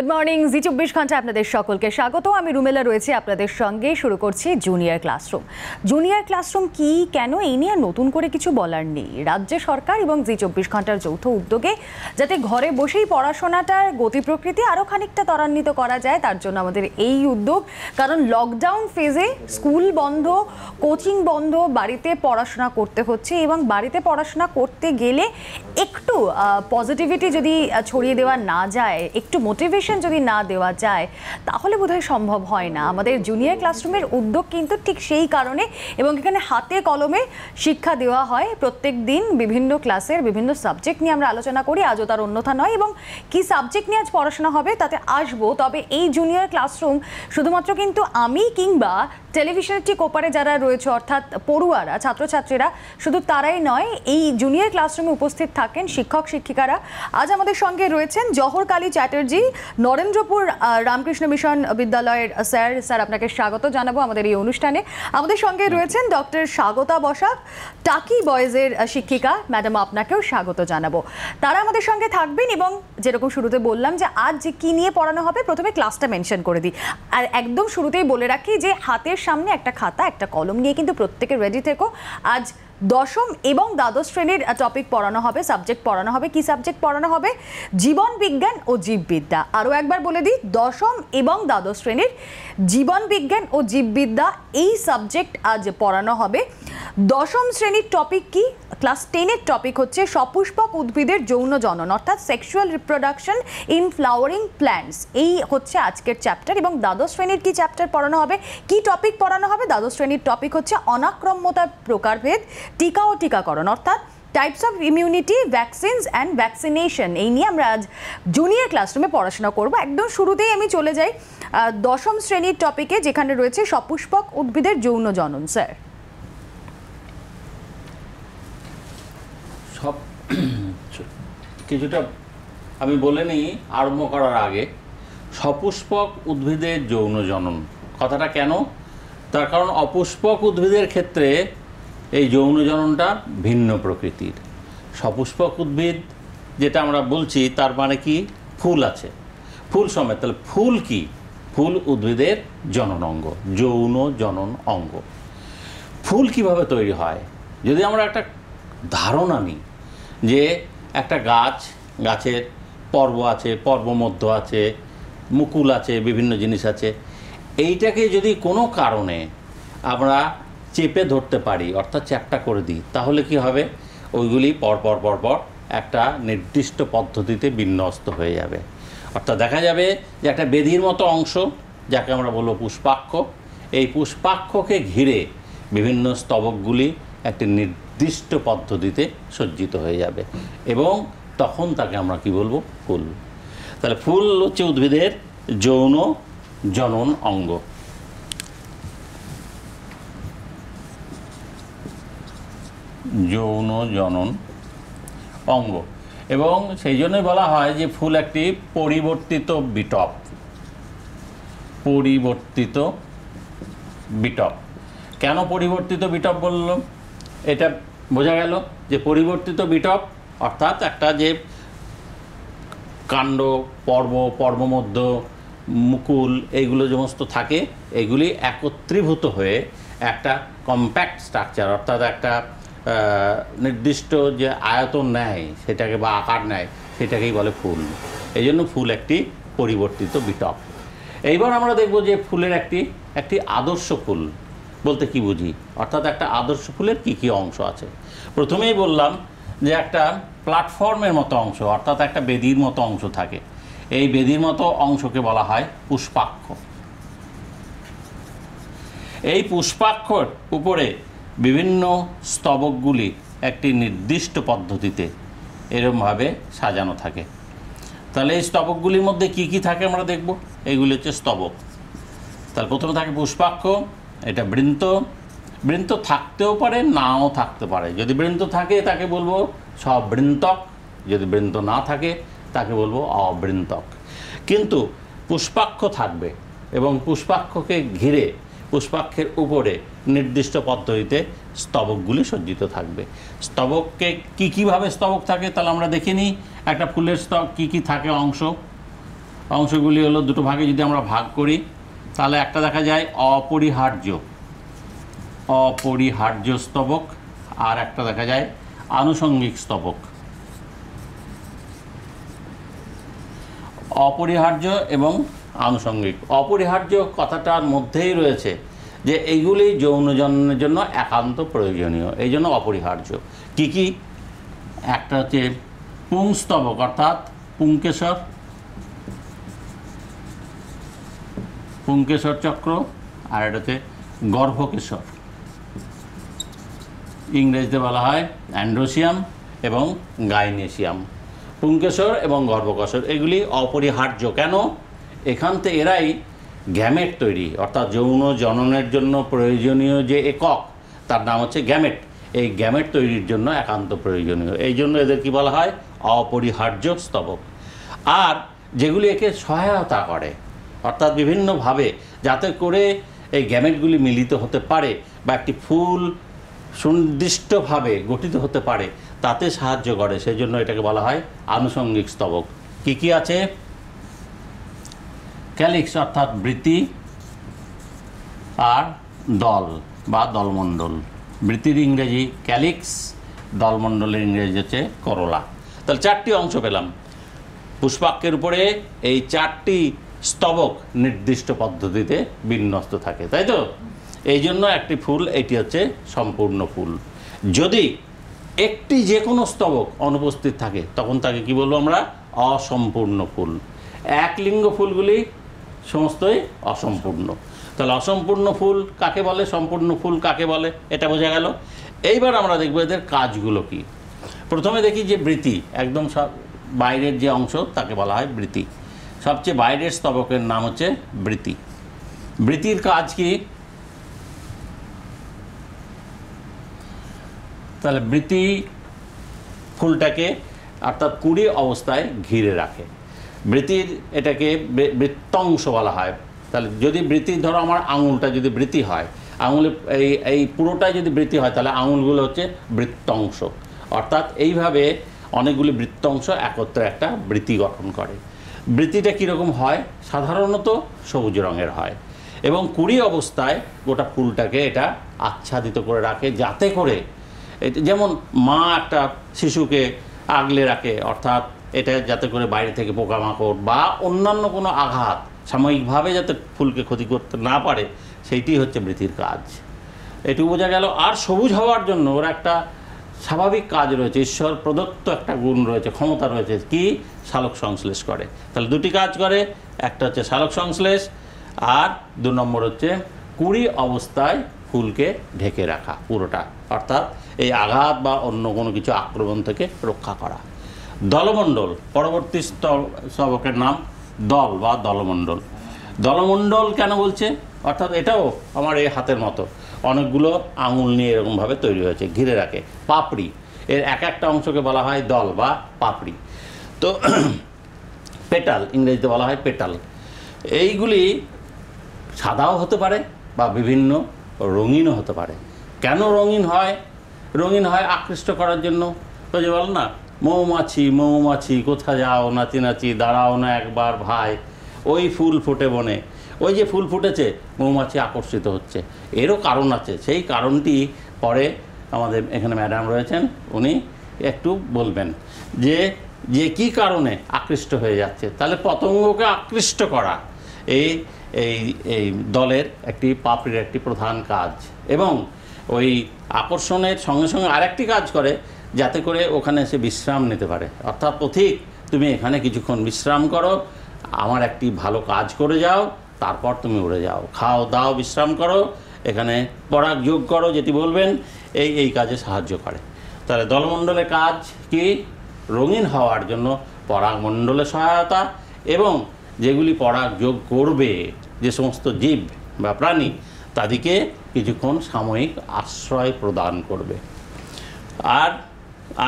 Good morning জি24 ঘন্টা আপনাদের সকলকে স্বাগত। আমি রুমেলা রয়েছে আপনাদের সঙ্গে। শুরু করছি জুনিয়র ক্লাসরুম। জুনিয়র ক্লাসরুম কি, কেন, এই নিয়ে নতুন করে কিছু বলার নেই। রাজ্য সরকার এবং জি24 ঘন্টার যৌথ উদ্যোগে যাতে ঘরে বসেই পড়াশোনাটার গতি প্রকৃতি আরও খানিকটা ত্বরান্বিত করা যায়, তার জন্য আমাদের এই উদ্যোগ। কারণ লকডাউন ফেজে স্কুল বন্ধ, কোচিং বন্ধ, বাড়িতে পড়াশোনা করতে হচ্ছে এবং বাড়িতে পড়াশোনা করতে গেলে একটু পজিটিভিটি যদি ছড়িয়ে দেওয়া না যায়, একটু মোটিভেশন যদি না দেওয়া যায়, তাহলে বোধহয় সম্ভব হয় না। আমাদের জুনিয়র ক্লাসরুমের উদ্যোগ কিন্তু ঠিক সেই কারণে, এবং এখানে হাতে কলমে শিক্ষা দেওয়া হয়। প্রত্যেক দিন বিভিন্ন ক্লাসের বিভিন্ন সাবজেক্ট নিয়ে আমরা আলোচনা করি, আজও তার অন্যথা নয়। এবং কি সাবজেক্ট নিয়ে আজ পড়াশোনা হবে তাতে আসবো। তবে এই জুনিয়র ক্লাসরুম শুধুমাত্র কিন্তু আমি কিংবা টেলিভিশনের ঠিক ওপারে যারা রয়েছে অর্থাৎ পড়ুয়ারা, ছাত্রছাত্রীরা, শুধু তারাই নয়, এই জুনিয়র ক্লাসরুমে উপস্থিত থাকেন শিক্ষক শিক্ষিকারা। আজ আমাদের সঙ্গে রয়েছেন জহর কালী চ্যাটার্জি, নরেন্দ্রপুর রামকৃষ্ণ মিশন বিদ্যালয়ের স্যার আপনাকে স্বাগত জানাবো আমাদের এই অনুষ্ঠানে। আমাদের সঙ্গে রয়েছেন ডক্টর স্বাগতা বসাক, টাকি বয়েজের শিক্ষিকা, ম্যাডাম আপনাকেও স্বাগত জানাবো। তারা আমাদের সঙ্গে থাকবেন এবং যেরকম শুরুতে বললাম যে আজ যে কী নিয়ে পড়ানো হবে, প্রথমে ক্লাসটা মেনশন করে দিই। আর একদম শুরুতেই বলে রাখি যে হাতের সামনে একটা খাতা একটা কলম নিয়ে কিন্তু প্রত্যেকে রেডি থেকো। আজ দশম এবং দ্বাদশ শ্রেণীর টপিক পড়ানো হবে, সাবজেক্ট পড়ানো হবে। কি সাবজেক্ট পড়ানো হবে? জীবন বিজ্ঞান ও জীববিদ্যা। আরও একবার বলে দিই, দশম এবং দ্বাদশ শ্রেণীর জীবন বিজ্ঞান ও জীববিদ্যা এই সাবজেক্ট আজ পড়ানো হবে। দশম শ্রেণীর টপিক কি? ক্লাস 10-এর টপিক হচ্ছে সপুষ্পক উদ্ভিদের যৌন জনন, অর্থাৎ sexual reproduction in flowering plants. এই হচ্ছে আজকের চ্যাপ্টার। এবং দ্বাদশ শ্রেণীর কি চ্যাপ্টার পড়ানো হবে, কি টপিক পড়ানো হবে? দ্বাদশ শ্রেণীর টপিক হচ্ছে অনাক্রম্যতার প্রকারভেদ, টিকা ও টিকাকরণ, অর্থাৎ types of immunity, vaccines and vaccination. এই নিয়ে আমরা আজ জুনিয়র ক্লাসরুমে পড়াশোনা করব। একদম শুরুতেই আমি চলে যাই দশম শ্রেণীর টপিকে, যেখানে রয়েছে সপুষ্পক উদ্ভিদের যৌন জনন। স্যার, সব কিছুটা আমি বলে নিই আরম্ভ করার আগে। সপুষ্পক উদ্ভিদের যৌন জনন কথাটা কেন? তার কারণ অপুষ্পক উদ্ভিদের ক্ষেত্রে এই যৌন জননটা ভিন্ন প্রকৃতির। সপুষ্পক উদ্ভিদ যেটা আমরা বলছি তার মানে কি? ফুল আছে, ফুল সমেত। তাহলে ফুল কি? ফুল উদ্ভিদের জনন অঙ্গ, যৌন জনন অঙ্গ। ফুল কিভাবে তৈরি হয় যদি আমরা একটা ধারণা নিই যে একটা গাছের পর্ব আছে, পর্বমধ্য আছে, মুকুল আছে, বিভিন্ন জিনিস আছে। এইটাকে যদি কোনো কারণে আমরা চেপে ধরতে পারি, অর্থাৎ চ্যাপ্টা করে দিই, তাহলে কি হবে? ওইগুলি পরপর একটা নির্দিষ্ট পদ্ধতিতে বিন্যস্ত হয়ে যাবে। অর্থাৎ দেখা যাবে যে একটা বেদির মতো অংশ, যাকে আমরা বলবো পুষ্পাক্ষ, এই পুষ্পাক্ষকে ঘিরে বিভিন্ন স্তবকগুলি একটি নির্দিষ্ট পদ্ধতিতে সজ্জিত হয়ে যাবে এবং তখন তাকে আমরা কি বলবো? ফুল। তাহলে ফুল হচ্ছে উদ্ভিদের যৌন জনন অঙ্গ। যৌন জনন অঙ্গ, এবং সেই জন্যই বলা হয় যে ফুল একটি পরিবর্তিত বিটপ। পরিবর্তিত বিটপ। কেন পরিবর্তিত বিটপ বললাম? এটা বোঝা গেল যে পরিবর্তিত বিটপ অর্থাৎ একটা যে কাণ্ড, পর্বমধ্য, মুকুল, এইগুলো সমস্ত থাকে, এগুলি একত্রীভূত হয়ে একটা কম্প্যাক্ট স্ট্রাকচার, অর্থাৎ একটা নির্দিষ্ট যে আয়তন নেয় সেটাকে বা আকার নেয়, সেটাকেই বলে ফুল। এই জন্য ফুল একটি পরিবর্তিত বিটপ। এইবার আমরা দেখব যে ফুলের একটি আদর্শ ফুল বলতে কি বুঝি, অর্থাৎ একটা আদর্শ ফুলের কি কি অংশ আছে। প্রথমেই বললাম যে একটা প্ল্যাটফর্মের মতো অংশ, অর্থাৎ একটা বেদির মতো অংশ থাকে। এই বেদির মতো অংশকে বলা হয় পুষ্পাক্ষ। এই পুষ্পাক্ষর উপরে বিভিন্ন স্তবকগুলি একটি নির্দিষ্ট পদ্ধতিতে এরকমভাবে সাজানো থাকে। তাহলে এই স্তবকগুলির মধ্যে কি কি থাকে আমরা দেখব। এইগুলি হচ্ছে স্তবক। তাহলে প্রথমে থাকে পুষ্পাক্ষ, এটা বৃন্ত। বৃন্ত থাকতেও পারে, নাও থাকতে পারে। যদি বৃন্ত থাকে তাকে বলবো সবৃন্তক, যদি বৃন্ত না থাকে তাকে বলবো অবৃন্তক। কিন্তু পুষ্পাক্ষ থাকবে এবং পুষ্পাক্ষকে ঘিরে পুষ্পাক্ষের উপরে নির্দিষ্ট পদ্ধতিতে স্তবকগুলি সজ্জিত থাকবে। স্তবককে কীভাবে স্তবক থাকে তাহলে আমরা দেখে নিই। একটা ফুলের স্তবক কী কী থাকে অংশ। অংশগুলি হলো দুটো ভাগে যদি আমরা ভাগ করি তাহলে একটা দেখা যায় অপরিহার্য স্তবক, আর একটা দেখা যায় আনুষঙ্গিক স্তবক। অপরিহার্য এবং আনুষঙ্গিক। অপরিহার্য কথাটার মধ্যেই রয়েছে যে এইগুলি যৌন জননের জন্য একান্ত প্রয়োজনীয়, এই জন্য অপরিহার্য। কি কি? একটা হচ্ছে পুংস্তবক অর্থাৎ পুংকেশর চক্র, আর এটা হচ্ছে গর্ভকেশর, ইংরেজিতে বলা হয় অ্যান্ড্রোসিয়াম এবং গাইনেসিয়াম। পুংকেশর এবং গর্ভকেশর এগুলি অপরিহার্য। কেন? এখান থেকে এরাই গ্যামেট তৈরি, অর্থাৎ যৌন জননের জন্য প্রয়োজনীয় যে একক তার নাম হচ্ছে গ্যামেট। এই গ্যামেট তৈরির জন্য একান্ত প্রয়োজনীয়, এই জন্য এদের কি বলা হয়? অপরিহার্য স্তবক। আর যেগুলি একে সহায়তা করে, অর্থাৎ বিভিন্নভাবে যাতে করে এই গ্যামেটগুলি মিলিত হতে পারে বা একটি ফুল সুনির্দিষ্টভাবে গঠিত হতে পারে, তাতে সাহায্য করে, সেই জন্য এটাকে বলা হয় আনুষঙ্গিক স্তবক। কি কি আছে? ক্যালিক্স অর্থাৎ বৃতি, আর দল বা দলমণ্ডল। বৃতির ইংরেজি ক্যালিক্স, দলমণ্ডলের ইংরেজি হচ্ছে করোলা। তাহলে চারটি অংশ পেলাম। পুষ্পাক্যের উপরে এই চারটি স্তবক নির্দিষ্ট পদ্ধতিতে বিন্যস্ত থাকে, তাই তো? এই জন্য একটি ফুল এটি হচ্ছে সম্পূর্ণ ফুল। যদি একটি যে কোনো স্তবক অনুপস্থিত থাকে তখন তাকে কি বলবো আমরা? অসম্পূর্ণ ফুল। একলিঙ্গ ফুলগুলি সমস্তই অসম্পূর্ণ। তাহলে অসম্পূর্ণ ফুল কাকে বলে, সম্পূর্ণ ফুল কাকে বলে, এটা বোঝা গেল। এইবার আমরা দেখব এদের কাজগুলো কি। প্রথমে দেখি যে বৃতি, একদম সব বাইরের যে অংশ তাকে বলা হয় বৃতি। সবচেয়ে বাইরের স্তবকের নাম হচ্ছে বৃতি। বৃতির কাজ কি? তাহলে বৃতি ফুলটাকে অর্থাৎ কুড়ি অবস্থায় ঘিরে রাখে। বৃতির এটাকে বৃত্তাংশ বলা হয়। তাহলে যদি বৃতি, ধরো আমার আঙুলটা যদি বৃতি হয়, আঙুলে এই পুরোটাই যদি বৃতি হয় তাহলে আঙুলগুলো হচ্ছে বৃত্তাংশ। অর্থাৎ এইভাবে অনেকগুলি বৃত্তাংশ একত্রে একটা বৃতি গঠন করে। বৃতিটা কীরকম হয়? সাধারণত সবুজ রঙের হয় এবং কুড়ি অবস্থায় গোটা ফুলটাকে এটা আচ্ছাদিত করে রাখে, যাতে করে যেমন মা একটা শিশুকে আগলে রাখে, অর্থাৎ এটা যাতে করে বাইরে থেকে পোকামাকড় বা অন্যান্য কোনো আঘাত সাময়িকভাবে যাতে ফুলকে ক্ষতি করতে না পারে, সেইটি হচ্ছে বৃতির কাজ। এটুকু বোঝা গেল। আর সবুজ হওয়ার জন্য ওর একটা স্বাভাবিক কাজ রয়েছে, ঈশ্বর প্রদত্ত একটা গুণ রয়েছে, ক্ষমতা রয়েছে, কি? সালোক সংশ্লেষ করে। তাহলে দুটি কাজ করে, একটা হচ্ছে সালোক সংশ্লেষ, আর 2 নম্বর হচ্ছে কুড়ি অবস্থায় ফুলকে ঢেকে রাখা পুরোটা, অর্থাৎ এই আঘাত বা অন্য কোনো কিছু আক্রমণ থেকে রক্ষা করা। দলমণ্ডল, পরবর্তী স্তবকের নাম দল বা দলমণ্ডল। দলমণ্ডল কেন বলছে? অর্থাৎ এটাও আমার এই হাতের মতো অনেকগুলো আঙুল নিয়ে এরকমভাবে তৈরি হয়েছে, ঘিরে রাখে। পাপড়ি, এর এক একটা অংশকে বলা হয় দল বা পাপড়ি। তো পেটাল, ইংরেজিতে বলা হয় পেটাল। এইগুলি সাদাও হতে পারে বা বিভিন্ন রঙিনও হতে পারে। কেন রঙিন হয়? রঙিন হয় আকৃষ্ট করার জন্য। তো যে বল না, মৌমাছি মৌমাছি কোথা যাও নাচি নাচি, দাঁড়াও না একবার ভাই, ওই ফুল ফুটে বনে। ওই যে ফুল ফুটেছে, মৌমাছি আকর্ষিত হচ্ছে, এরও কারণ আছে। সেই কারণটি পরে আমাদের এখানে ম্যাডাম রয়েছেন, উনি একটু বলবেন যে যে কী কারণে আকৃষ্ট হয়ে যাচ্ছে। তাহলে পতঙ্গকে আকৃষ্ট করা এই এই এই দলের একটি পাপড়ির একটি প্রধান কাজ। এবং ওই আকর্ষণের সঙ্গে সঙ্গে আরেকটি কাজ করে, যাতে করে ওখানে এসে বিশ্রাম নিতে পারে। অর্থাৎ পথিক, তুমি এখানে কিছুক্ষণ বিশ্রাম করো, আমার একটি ভালো কাজ করে যাও, তারপর তুমি উড়ে যাও, খাও দাও বিশ্রাম করো, এখানে পরাগ যোগ করো, যেটি বলবেন, এই কাজে সাহায্য করে। তাহলে দলমণ্ডলের কাজ কি? রঙিন হওয়ার জন্য পরাগমণ্ডলের সহায়তা, এবং যেগুলি পরাগ যোগ করবে, যে সমস্ত জীব বা প্রাণী, তাদেরকে কিছুক্ষণ সাময়িক আশ্রয় প্রদান করবে। আর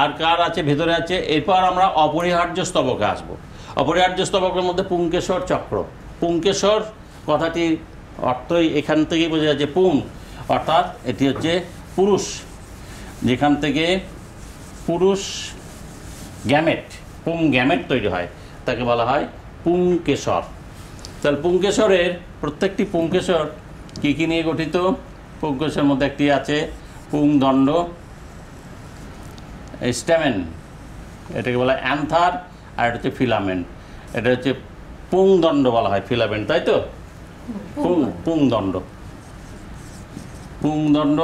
আর কার আছে? ভেতরে আছে। এরপর আমরা অপরিহার্য স্তবকে আসব। অপরিহার্য স্তবকের মধ্যে পুংকেশর চক্র। পুংকেশর কথাটির অর্থই এখান থেকেই বোঝা যাচ্ছে। পুং অর্থাৎ এটি হচ্ছে পুরুষ, যেখান থেকে পুরুষ গ্যামেট, পুং গ্যামেট তৈরি হয়, তাকে বলা হয় পুংকেশর। তাহলে পুংকেশরের প্রত্যেকটি পুংকেশর কী কী নিয়ে গঠিত? পুংকেশরের মধ্যে একটি আছে পুংদণ্ড, স্ট্যামেন, এটাকে বলা হয় অ্যান্থার, আর এটা হচ্ছে ফিলামেন্ট। এটা হচ্ছে পুংদণ্ড বলা হয়, ফিলামেন্ট, তাই তো? পুংদণ্ড। পুংদণ্ড